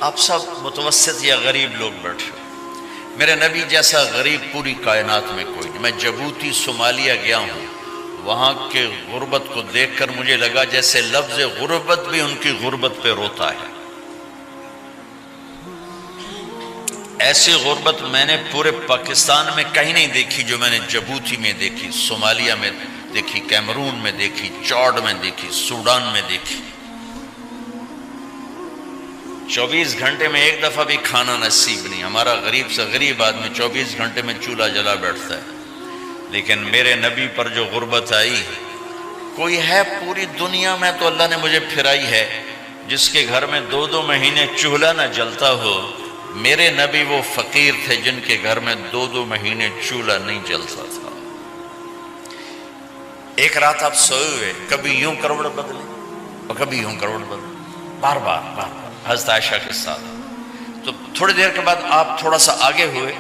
آپ سب متوسط یا غریب لوگ بیٹھے ہو، میرے نبی جیسا غریب پوری کائنات میں کوئی نہیں۔ میں جبوتی صومالیہ گیا ہوں، وہاں کے غربت کو دیکھ کر مجھے لگا جیسے لفظ غربت بھی ان کی غربت پہ روتا ہے۔ ایسی غربت میں نے پورے پاکستان میں کہیں نہیں دیکھی جو میں نے جبوتی میں دیکھی، صومالیہ میں دیکھی، کیمرون میں دیکھی، چاڈ میں دیکھی، سوڈان میں دیکھی۔ 24 گھنٹے میں ایک دفعہ بھی کھانا نصیب نہیں۔ ہمارا غریب سے غریب آدمی 24 گھنٹے میں چولہا جلا بیٹھتا ہے، لیکن میرے نبی پر جو غربت آئی، کوئی ہے پوری دنیا میں تو اللہ نے مجھے پھرائی ہے جس کے گھر میں 2 مہینے چولہا نہ جلتا ہو۔ میرے نبی وہ فقیر تھے جن کے گھر میں 2 مہینے چولہا نہیں جلتا تھا۔ ایک رات آپ سوئے ہوئے، کبھی یوں کروڑ بدلے اور کبھی یوں کروڑ بدلے، بار بار حضرت عائشہ کے ساتھ۔ تو تھوڑی دیر کے بعد آپ تھوڑا سا آگے ہوئے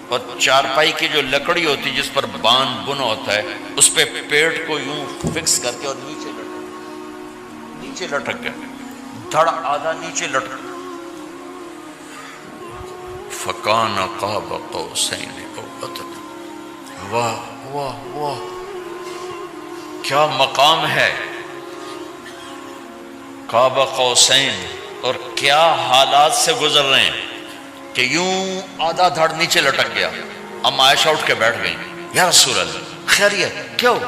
اور چارپائی کی جو لکڑی ہوتی جس پر باندھ بنا ہوتا ہے، اس پہ پیٹ کو یوں فکس کر کے اور نیچے لٹک گئے، دھڑ آدھا نیچے لٹک۔ فَكَانَ قَابَ قَوْسَيْنِ أَوْ أَدْنَىٰ۔ واہ واہ واہ، کیا مقام ہے قاب قوسین، اور کیا حالات سے گزر رہے ہیں کہ یوں آدھا دھڑ نیچے لٹک گیا۔ ام عائشہ اٹھ کے بیٹھ گئیں، یا رسول اللہ خیریت کیوں؟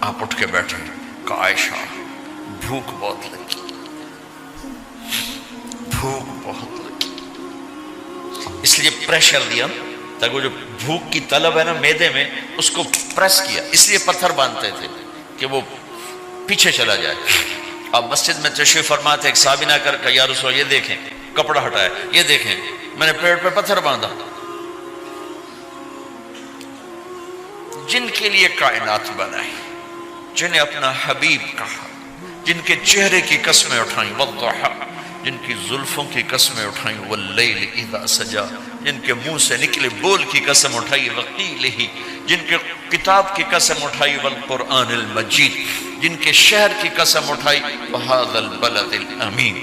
آپ اٹھ کے بیٹھے، کہا عائشہ بھوک بہت لگی، بھوک بہت لگی، اس لیے پریشر دیا تاکہ وہ جو بھوک کی طلب ہے نا میدے میں، اس کو پریس کیا، اس لیے پتھر باندھتے تھے کہ وہ پیچھے چلا جائے۔ اب مسجد میں تشریف فرما تھے، ایک صحابی نہ کر کہ یا رسول یہ دیکھیں کپڑا ہٹایا، یہ دیکھیں میں نے پیٹ پہ پتھر باندھا۔ جن کے لیے کائنات بنائی، جنہیں اپنا حبیب کہا، جن کے چہرے کی قسمیں اٹھائیں، والضحی، جن کی زلفوں کی قسمیں اٹھائیں، واللیل اذا سجا، جن کے منہ سے نکلے بول کی قسم اٹھائی، وقیلہ، جن کے کتاب کی قسم اٹھائی، والقرآن المجید، جن کے شہر کی قسم اٹھائی، وہذا البلد الامین۔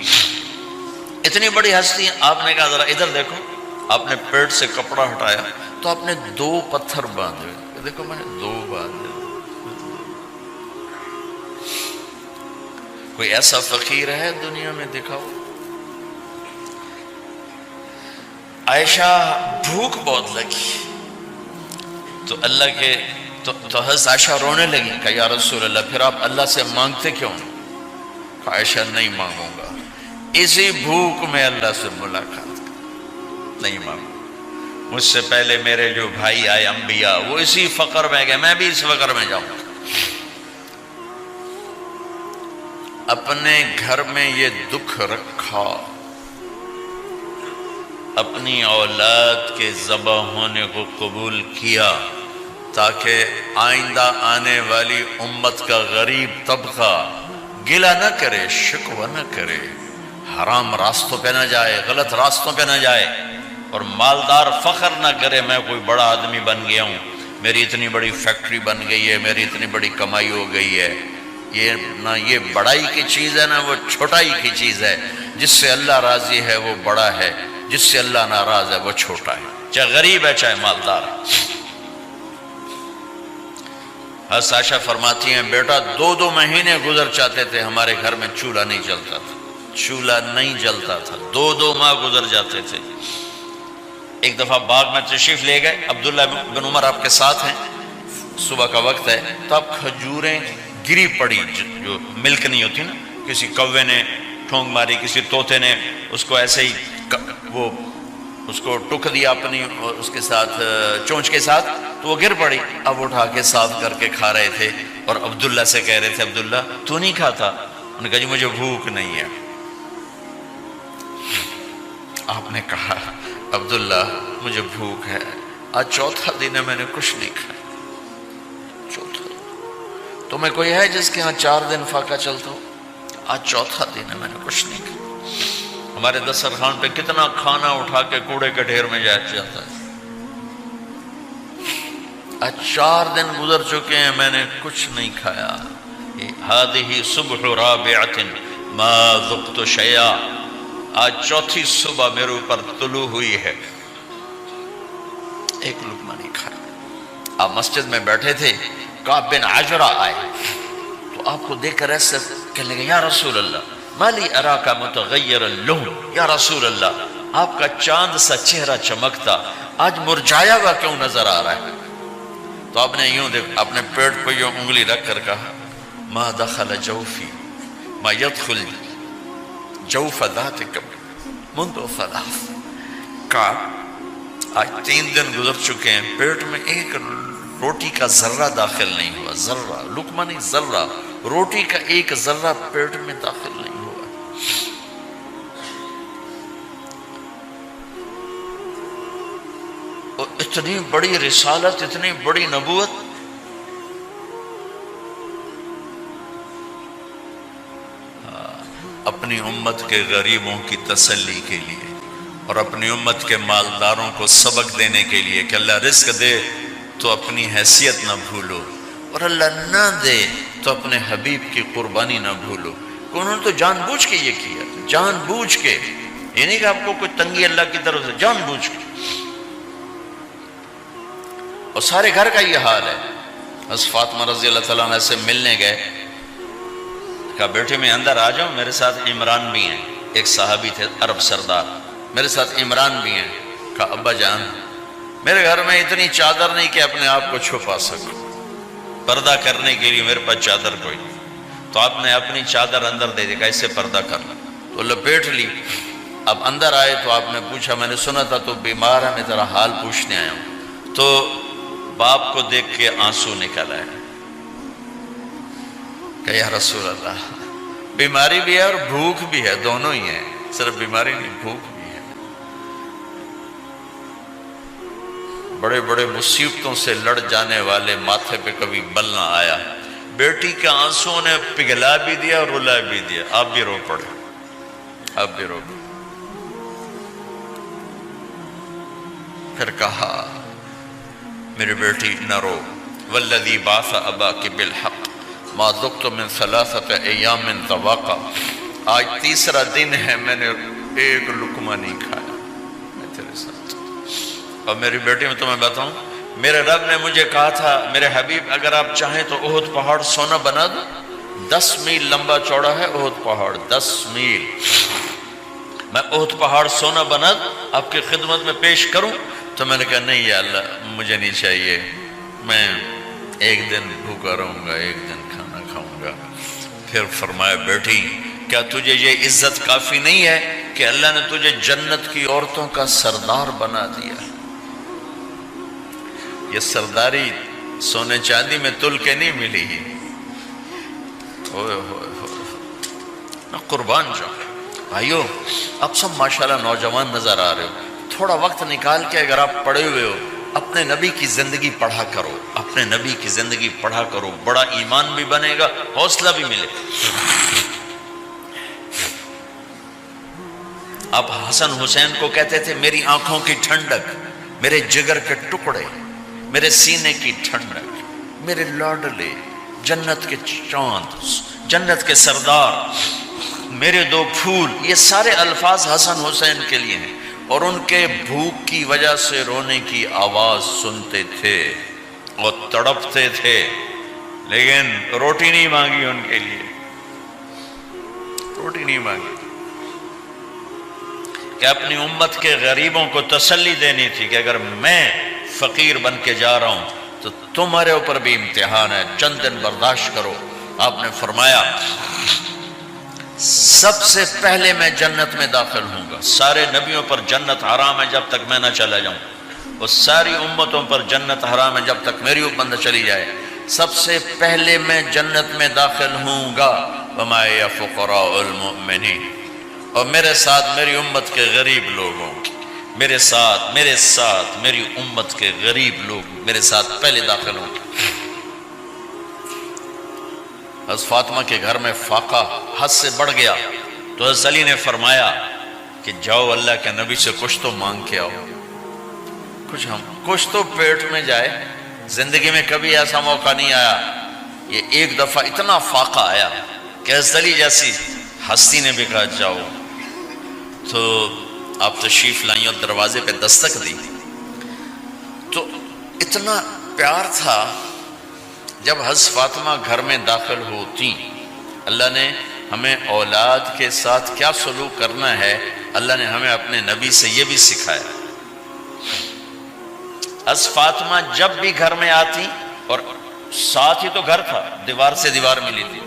اتنی بڑی ہستی ہیں، آپ نے کہا ذرا ادھر دیکھو، آپ نے پیٹ سے کپڑا ہٹایا تو آپ نے 2 پتھر باندھے، دیکھو میں نے 2 باندھے۔ کوئی ایسا فقیر ہے دنیا میں دکھاؤ؟ عائشہ بھوک بہت لگی تو اللہ کے تو حضرت عائشہ رونے لگی، کہا یا رسول اللہ پھر آپ اللہ سے مانگتے کیوں؟ کہا عائشہ نہیں مانگوں گا، اسی بھوک میں اللہ سے ملاقات نہیں مانگوں۔ مجھ سے پہلے میرے جو بھائی آئے انبیاء، وہ اسی فقر میں گئے، میں بھی اس فقر میں جاؤں گا۔ اپنے گھر میں یہ دکھ رکھا، اپنی اولاد کے ذبح ہونے کو قبول کیا تاکہ آئندہ آنے والی امت کا غریب طبقہ گلہ نہ کرے، شکوہ نہ کرے، حرام راستوں پہ نہ جائے، غلط راستوں پہ نہ جائے، اور مالدار فخر نہ کرے میں کوئی بڑا آدمی بن گیا ہوں، میری اتنی بڑی فیکٹری بن گئی ہے، میری اتنی بڑی کمائی ہو گئی ہے۔ یہ نہ یہ بڑائی کی چیز ہے، نہ وہ چھوٹائی کی چیز ہے۔ جس سے اللہ راضی ہے وہ بڑا ہے، جس سے اللہ ناراض ہے وہ چھوٹا ہے، چاہے غریب ہے چاہے مالدار ہے۔ حضرت عائشہ فرماتی ہیں بیٹا 2 مہینے گزر جاتے تھے، ہمارے گھر میں چولہا نہیں جلتا تھا، چولہا نہیں جلتا تھا، 2 ماہ گزر جاتے تھے۔ ایک دفعہ باغ میں تشریف لے گئے، عبداللہ بن عمر آپ کے ساتھ ہیں، صبح کا وقت ہے تو اب کھجوریں گری پڑی، جو ملک نہیں ہوتی نا، کسی کوے نے ٹھونگ ماری، کسی طوطے نے اس کو ایسے ہی وہ اس کو ٹک دیا اپنی اس کے ساتھ چونچ کے ساتھ، تو وہ گر پڑی۔ اب اٹھا کے صاف کر کے کھا رہے تھے اور عبداللہ سے کہہ رہے تھے عبداللہ تو نہیں کھاتا؟ انہوں نے کہا جی مجھے بھوک نہیں ہے۔ آپ نے کہا عبداللہ مجھے بھوک ہے، آج 4تھا دن ہے میں نے کچھ نہیں کھایا، 4تھا دن۔ تمہیں کوئی ہے جس کے ہاں 4 دن فاقہ چلتا ہو؟ آج 4تھا دن ہے میں نے کچھ نہیں کھایا۔ ہمارے دسترخوان پہ کتنا کھانا اٹھا کے کوڑے کے ڈھیر میں جاتا ہے، آج 4 دن گزر چکے ہیں میں نے کچھ نہیں کھایا۔ هذه صبح رابعة ما ذقت شيئا، آج چوتھی صبح میرے اوپر طلوع ہوئی ہے، ایک لقمہ نہیں کھایا۔ آپ مسجد میں بیٹھے تھے، کعب بن عجرہ آئے تو آپ کو دیکھ کر ایسے کہنے لگے یا رسول اللہ مالی اراکا متغیر اللون، یا رسول اللہ آپ کا چاند سا چہرہ چمکتا آج مرجھایا ہوا کیوں نظر آ رہا ہے؟ تو آپ نے یوں دیکھ اپنے پیٹ پہ یوں انگلی رکھ کر کہا ما دخل جوفی ما يدخل جوف ذاتکم منذ ثلاث، کعب آج 3 دن گزر چکے ہیں، پیٹ میں ایک روٹی کا ذرہ داخل نہیں ہوا، ذرہ، لقمہ نہیں ذرہ، روٹی کا ایک ذرہ پیٹ میں داخل نہیں ہوا۔ اور اتنی بڑی رسالت، اتنی بڑی نبوت، اپنی امت کے غریبوں کی تسلی کے لیے اور اپنی امت کے مالداروں کو سبق دینے کے لیے کہ اللہ رزق دے تو اپنی حیثیت نہ بھولو، اور اللہ نہ دے تو اپنے حبیب کی قربانی نہ بھولو۔ انہوں نے تو جان بوجھ کے یہ کیا، جان بوجھ کے، یہ نہیں کہ آپ کو کوئی تنگی اللہ کی طرف سے، جان بوجھ کے۔ اور سارے گھر کا یہ حال ہے۔ حضرت فاطمہ رضی اللہ تعالیٰ عنہ سے ملنے گئے، کہا بیٹے میں اندر آ جاؤں، میرے ساتھ عمران بھی ہیں، ایک صحابی تھے عرب سردار، میرے ساتھ عمران بھی ہیں۔ کہا ابا جان میرے گھر میں اتنی چادر نہیں کہ اپنے آپ کو چھپا سکوں، پردہ کرنے کے لیے میرے پاس چادر کوئی نہیں، تو آپ نے اپنی چادر اندر دے دی، کیسے پردہ کرنا، تو لپیٹ لی۔ اب اندر آئے تو آپ نے پوچھا میں نے سنا تھا تو بیمار ہے، میں تیرا حال پوچھنے آیا ہوں۔ تو باپ کو دیکھ کے آنسو نکل آئے کہ یا رسول اللہ بیماری بھی ہے اور بھوک بھی ہے، دونوں ہی ہیں، صرف بیماری نہیں بھوک بھی ہے۔ بڑے بڑے مصیبتوں سے لڑ جانے والے ماتھے پہ کبھی بل نہ آیا۔ بیٹی کے آنسوں نے پگھلا بھی دیا اور رلا بھی دیا، آپ بھی رو پڑے، آپ بھی رو پڑے۔ پھر کہا میری بیٹی نہ رو، والذی بعث اباک بالحق ما ذقت من 3 ایام طواقا، آج 3 دن ہے میں نے ایک لقمہ نہیں کھایا، میں تیرے ساتھ۔ اور میری بیٹی میں تمہیں بتاؤں، میرے رب نے مجھے کہا تھا میرے حبیب اگر آپ چاہیں تو احد پہاڑ سونا بنا دو، 10 میل لمبا چوڑا ہے احد پہاڑ، 10 میل، میں احد پہاڑ سونا بنا دوں آپ کی خدمت میں پیش کروں؟ تو میں نے کہا نہیں یا اللہ مجھے نہیں چاہیے، میں ایک دن بھوکا رہوں گا، ایک دن کھانا کھاؤں گا۔ پھر فرمایا بیٹی کیا تجھے یہ عزت کافی نہیں ہے کہ اللہ نے تجھے جنت کی عورتوں کا سردار بنا دیا؟ یہ سرداری سونے چاندی میں تل کے نہیں ملی، ہوئے ہوئے ہوئے میں قربان جاؤں۔ بھائیو اب سب ماشاءاللہ نوجوان نظر آ رہے ہو، تھوڑا وقت نکال کے اگر آپ پڑھے ہوئے ہو اپنے نبی کی زندگی پڑھا کرو، اپنے نبی کی زندگی پڑھا کرو، بڑا ایمان بھی بنے گا، حوصلہ بھی ملے۔ آپ حسن حسین کو کہتے تھے میری آنکھوں کی ٹھنڈک، میرے جگر کے ٹکڑے، میرے سینے کی ٹھنڈک، میرے لاڈلے، جنت کے چاند، جنت کے سردار، میرے 2 پھول، یہ سارے الفاظ حسن حسین کے لیے ہیں۔ اور ان کے بھوک کی وجہ سے رونے کی آواز سنتے تھے اور تڑپتے تھے، لیکن روٹی نہیں مانگی ان کے لیے، روٹی نہیں مانگی، کہ اپنی امت کے غریبوں کو تسلی دینی تھی کہ اگر میں فقیر بن کے جا رہا ہوں تو تمہارے اوپر بھی امتحان ہے، چند دن برداشت کرو۔ آپ نے فرمایا سب سے پہلے میں جنت میں داخل ہوں گا، سارے نبیوں پر جنت حرام ہے جب تک میں نہ چلا جاؤں، اور ساری امتوں پر جنت حرام ہے جب تک میری امت نہ چلی جائے، سب سے پہلے میں جنت میں داخل ہوں گا۔ وما یا فقراء المؤمنین، اور میرے ساتھ میری امت کے غریب لوگوں، میرے ساتھ میری امت کے غریب لوگ میرے ساتھ پہلے داخل ہوں گے۔ حضرت فاطمہ کے گھر میں فاقہ حد سے بڑھ گیا تو حضرت علی نے فرمایا کہ جاؤ اللہ کے نبی سے کچھ تو مانگ کے آؤ، کچھ تو پیٹ میں جائے۔ زندگی میں کبھی ایسا موقع نہیں آیا، یہ ایک دفعہ اتنا فاقہ آیا کہ حضرت علی جیسی ہستی نے بھی کہا جاؤ۔ تو آپ تشریف لائیں اور دروازے پہ دستک دی تو اتنا پیار تھا. جب حضرت فاطمہ گھر میں داخل ہوتی، اللہ نے ہمیں اولاد کے ساتھ کیا سلوک کرنا ہے اللہ نے ہمیں اپنے نبی سے یہ بھی سکھایا. حضرت فاطمہ جب بھی گھر میں آتی، اور ساتھ ہی تو گھر تھا، دیوار سے دیوار ملی تھی،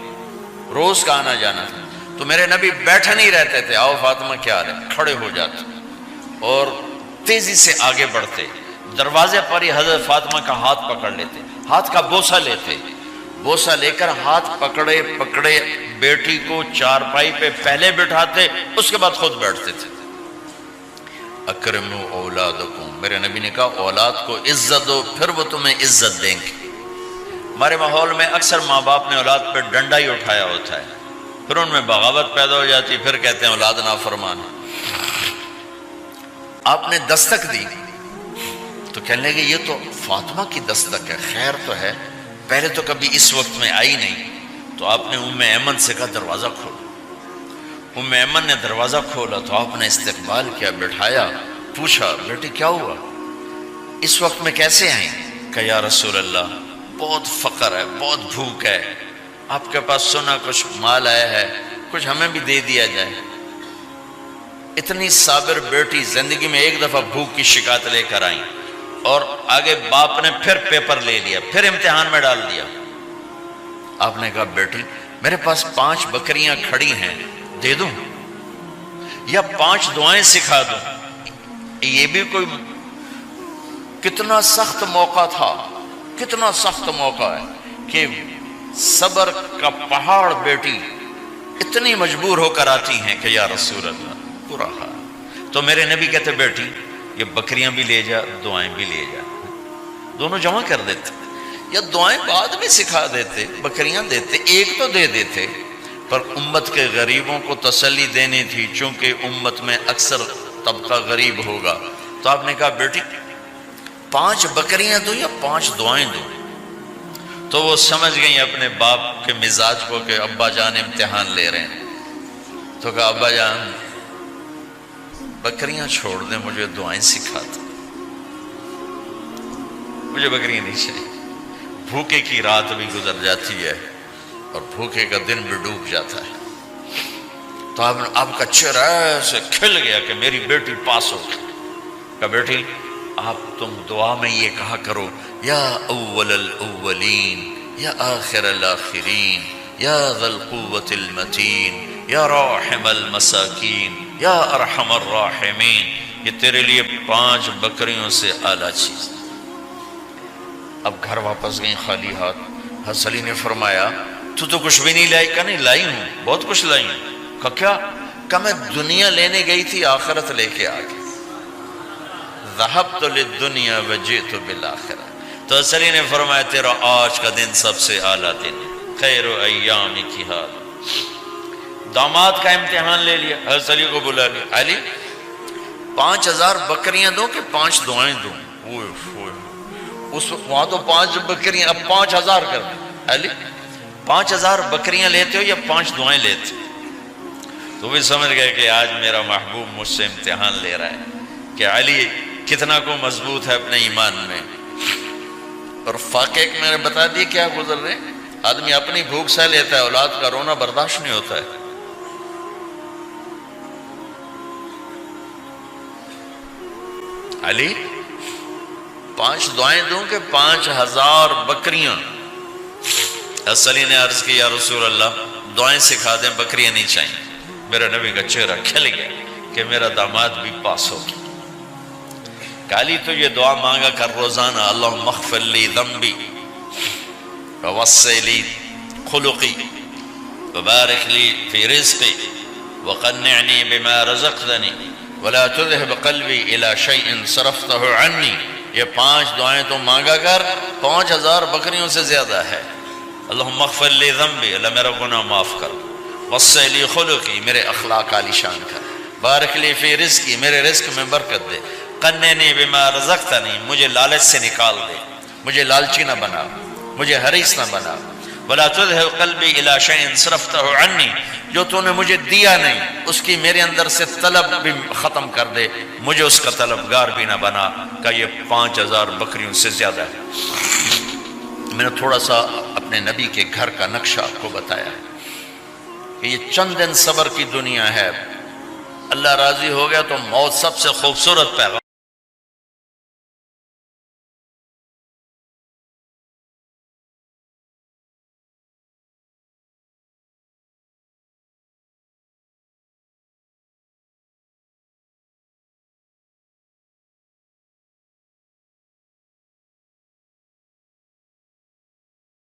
روز کا آنا جانا تھا، تو میرے نبی بیٹھے نہیں رہتے تھے، آؤ فاطمہ کیا حال ہے، کھڑے ہو جاتے اور تیزی سے آگے بڑھتے. دروازے پر ہی حضرت فاطمہ کا ہاتھ پکڑ لیتے، ہاتھ کا بوسہ لیتے، بوسہ لے کر ہاتھ پکڑے پکڑے بیٹی کو چارپائی پہ پہلے بٹھاتے، اس کے بعد خود بیٹھتے تھے. اکرموا اولادکم، میرے نبی نے کہا اولاد کو عزت دو، پھر وہ تمہیں عزت دیں گے. ہمارے ماحول میں اکثر ماں باپ نے اولاد پہ ڈنڈا ہی اٹھایا ہوتا ہے، پھر ان میں بغاوت پیدا ہو جاتی، پھر کہتے ہیں اولاد نافرمان ہے. آپ نے دستک دی تو کہنے لگے یہ تو فاطمہ کی دستک ہے، خیر تو ہے، پہلے تو کبھی اس وقت میں آئی نہیں. تو آپ نے ام ایمن سے کہا دروازہ کھولو. ام ایمن نے دروازہ کھولا تو آپ نے استقبال کیا، بٹھایا، پوچھا بیٹی کیا ہوا، اس وقت میں کیسے آئیں؟ کہ یا رسول اللہ بہت فقر ہے، بہت بھوک ہے، آپ کے پاس سنا کچھ مال آیا ہے، کچھ ہمیں بھی دے دیا جائے. اتنی صابر بیٹی زندگی میں ایک دفعہ بھوک کی شکایت لے کر آئیں، اور آگے باپ نے پھر پیپر لے لیا، پھر امتحان میں ڈال دیا. آپ نے کہا بیٹی میرے پاس 5 بکریاں کھڑی ہیں، دے دوں یا 5 دعائیں سکھا دوں؟ یہ بھی کوئی کتنا سخت موقع تھا، کتنا سخت موقع ہے کہ صبر کا پہاڑ بیٹی اتنی مجبور ہو کر آتی ہیں کہ یا رسول اللہ برا حال. تو میرے نبی کہتے بیٹی یہ بکریاں بھی لے جا، دعائیں بھی لے جا، دونوں جمع کر دیتے، یا دعائیں بعد میں سکھا دیتے، بکریاں دیتے، ایک تو دے دیتے. پر امت کے غریبوں کو تسلی دینی تھی، چونکہ امت میں اکثر طبقہ غریب ہوگا. تو آپ نے کہا بیٹی 5 بکریاں دوں یا 5 دعائیں دوں؟ تو وہ سمجھ گئی اپنے باپ کے مزاج کو کہ ابا جان امتحان لے رہے ہیں. تو کہا ابا جان بکریاں چھوڑ دیں، مجھے دعائیں سکھا دیں، مجھے بکریاں نہیں چاہیے. بھوکے کی رات بھی گزر جاتی ہے اور بھوکے کا دن بھی ڈوب جاتا ہے. تو آپ کا چہرہ ایسے کھل گیا کہ میری بیٹی پاس ہو گئی. کہا بیٹی آپ تم دعا میں یہ کہا کرو یا اول الاولین یا آخر الاخرین یا ذا القوة المتین یا راحم المساکین یا ارحم الراحمین. یہ تیرے لیے 5 بکریوں سے اعلیٰ چیز. اب گھر واپس گئیں خالی ہاتھ. حضرت علی نے فرمایا تو کچھ بھی نہیں لائی؟ کہا نہیں لائی ہوں، بہت کچھ لائی ہوں. کہا کیا؟ کہا میں دنیا لینے گئی تھی، آخرت لے کے آ گئی. ذهبت للدنیا وجئت بالآخرہ. تو حضرت علی نے فرمایا تیرا آج کا دن سب سے اعلیٰ دن ہے، خیر ایام کی حال. داماد کا امتحان لے لیا، حضرت علی کو بلا لیا. علی 5000 بکریاں دوں کہ 5 دعائیں دوں؟ اس وہاں تو 5 بکریاں، اب 5000 کر دیں. علی 5000 بکریاں لیتے ہو یا 5 دعائیں لیتے ہو؟ تو بھی سمجھ گئے کہ آج میرا محبوب مجھ سے امتحان لے رہا ہے کہ علی کتنا کو مضبوط ہے اپنے ایمان میں. اور فاقے میں نے بتا دیے کیا گزر رہے. آدمی اپنی بھوک سہ لیتا ہے، اولاد کا رونا برداشت نہیں ہوتا ہے. علی 5 دعائیں دوں کہ 5000 بکریاں؟ حضرت علی نے عرض کی یا رسول اللہ دعائیں سکھا دیں، بکریاں نہیں چاہیے. میرا نبی کا چہرہ کھل گیا کہ میرا داماد بھی پاس ہو گیا. علی تو یہ دعا مانگا کر روزانہ، اللہم اغفر لی ذنبی ووسع لی خلقی وبارک لی فی رزقی وقنعنی بما رزقتنی ولا تذهب قلبی الی شیء صرفتہ عنی. یہ 5 دعائیں تو مانگا کر، 5000 بکریوں سے زیادہ ہے. اللہم اغفر لی ذنبی، اللہ میرا گناہ معاف کر. وسع لی خلقی، میرے اخلاق عالی شان کر. بارک لی فی رزقی، میرے رزق میں برکت دے. قنعنی بما رزقتنی، مجھے لالچ سے نکال دے، مجھے لالچی نہ بنا، مجھے حریص نہ بنا. ولا تذهب قلبی الی شیء صرفتہ عنی، جو تو نے مجھے دیا نہیں اس کی میرے اندر سے طلب بھی ختم کر دے، مجھے اس کا طلبگار بھی نہ بنا، کہ یہ 5000 بکریوں سے زیادہ ہے۔ میں نے تھوڑا سا اپنے نبی کے گھر کا نقشہ آپ کو بتایا کہ یہ چند دن صبر کی دنیا ہے، اللہ راضی ہو گیا تو موت سب سے خوبصورت پیغام